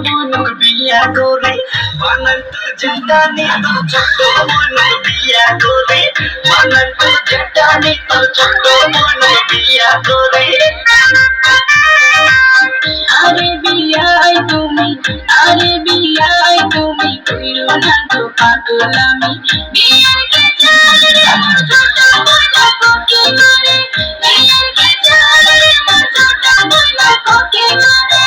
মনুক বিয়া করে বানান তো জেঠানি তোর ছোট্ট মনুক বিয়া করে বানান তো জেঠানি তোর ছোট্ট মনুক বিয়া করে। আরে বিয়াই তুমি, আরে বিয়াই তুমি কইরো না তো পাগলামি। বিয়ার কে চাই রে মোর ছোট বইনা কোকে করে, বিয়ার কে চাই রে মোর ছোট বইনা কোকে করে।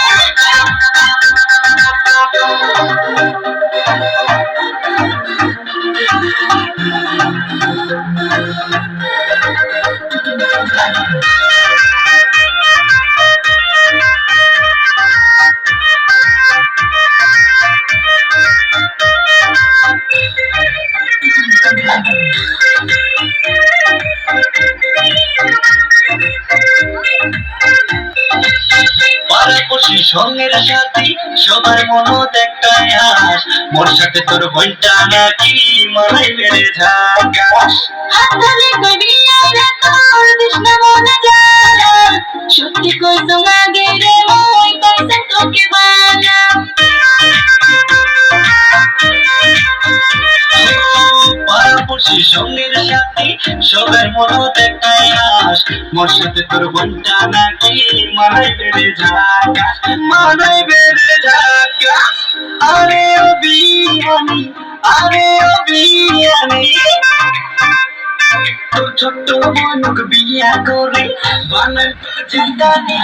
পাড়াপড়শি সঙ্গের সাথী সবার মনত একটাই আস, মোর সাথে তোর বোনটা নাকি মানাই বেড়ে ঝাকাস। হাততালি কই বিয়াই রে তোর দিশনা মনে জানা, সত্যি কইছো আগে রে মই পাইছে তোকে বানা। পাড়াপড়শি সঙ্গের সাথী সবার মনত একটাই আস, মোর সাথে তোর বোনটা নাকি মানাই বেড়ে ঝাকাস, মানাই বেড়ে ঝাকাস। আরে ও বিয়ানি, আরে ও বিয়ানি তোর ছোট্ট মনুক বিয়া করে বানান তো জেঠানি